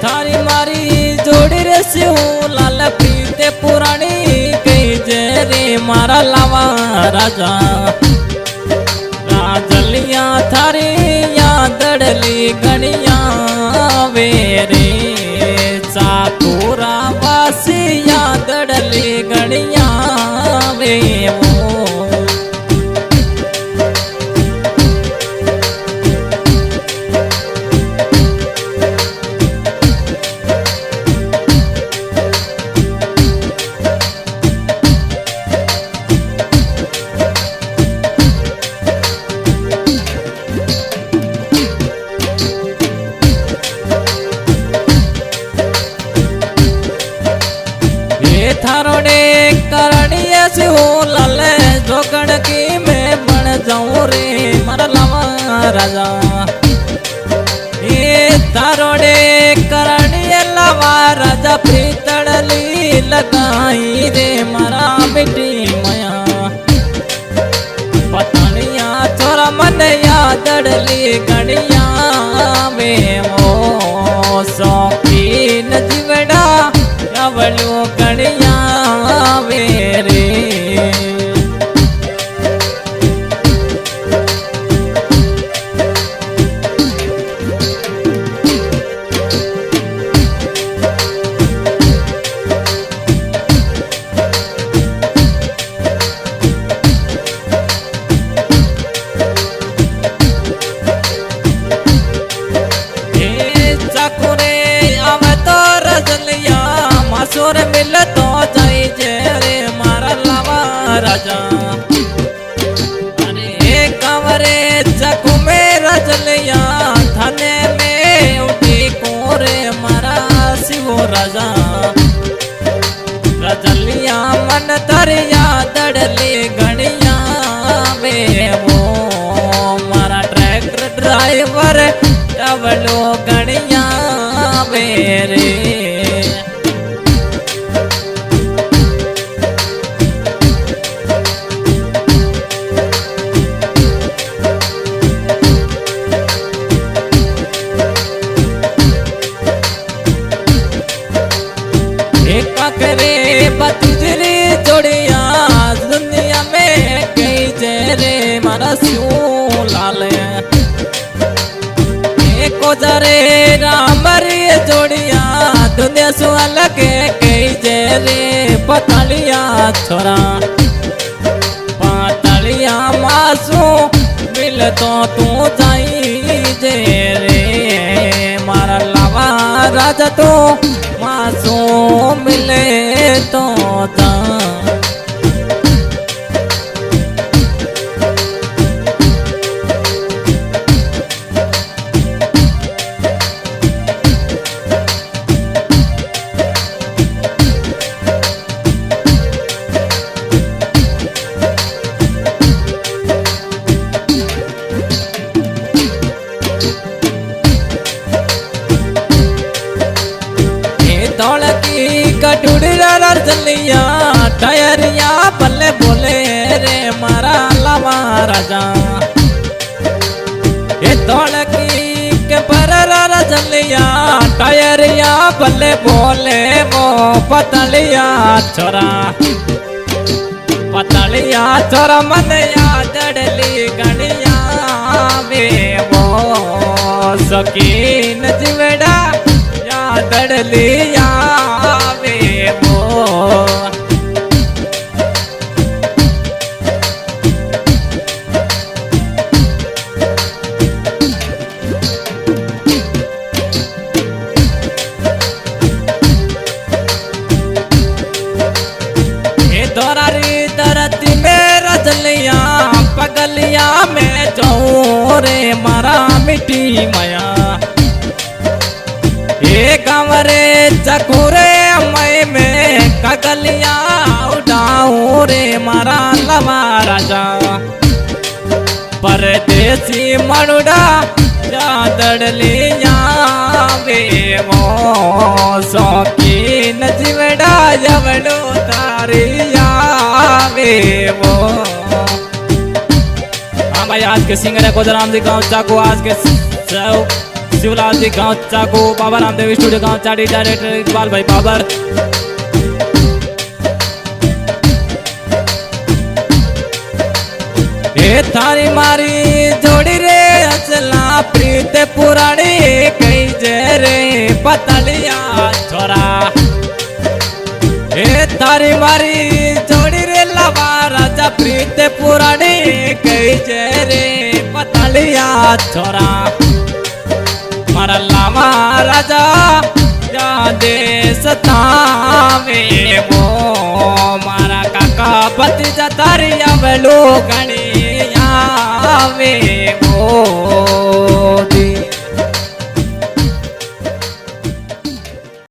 थारी मारी जोड़ी रे सिंह लाल प्रीते पुरानी कही जे रे मारा लावा राजा राजलिया थारी यादड़ली गणिया वेरे चाकुरा वासी यादड़ली गणिया वे वो थारोड़े करणिया से हो लाले जोगण की मैं बन जाऊं रे मर लावा राजा ये थारोड़े करणिया लावा राजा प्रीतड़ली लगाई रे मरा बेटी माया पतनिया छोरा मन यादड़ली गणिया में वो शौकीन जीवड़ा अवलो गणिया वेरे मासूर मिल तो जाई जे रे मारा लावा राजा अरे कमरे चकु में रजलिया थाने में उठी कोरे मारा शिव राजा रजलिया मन दरिया दड़ली गणिया वे वो मारा ट्रैक्टर ड्राइवर अवलो गणिया वेरे करे बतुजरी जोड़िया दुनिया में कई जेरे मारा स्यू लाल एको जरे रामरी जोड़िया दुनिया सु अलग कई जेरे पतलिया छोरा पतलिया मासू मिल तो तू जाई जेरे मारा लावा राजा तो मासू मिले तो जा कटुड़िया रजलिया टायरिया पल्ले बोले रे मारा लावा राजा ये धोलकी के पर रजलिया टायरिया पल्ले बोले वो पतलिया छोरा मन यादड़ली गणिया वे वो शौकीन जीवड़ा यादड़ली धरती में रजलिया पगलिया में जाऊं रे मारा मिट्टी माया ये कमरे चकुरे मई में कगलिया उड़ाऊं रे मारा लवा राजा परदेसी मनुड़ा यादड़लिया वे वो शौकीन जीवड़ा जवड़ो तारिया वे वो। हाँ भाई, आज के सिंगर है कोदराम जी गाँव चाको। आज के शिवलाल जी गांव चाको, बाबा रामदेव स्टूडियो गांव चाड़ी, डायरेक्टर इकबाल भाई बाबर। हे थारी मारी जोड़ी रे असला प्रीत पुरानी कई जे रे पतलिया छोरा। हे थारी मारी जोड़ी रे लवा राजा प्रीत पुरानी कई जे रे पतलिया छोरा। मारा लावा राजा या देश तावे मो मारा काका पति जतारी अवलो गणी आवे मो।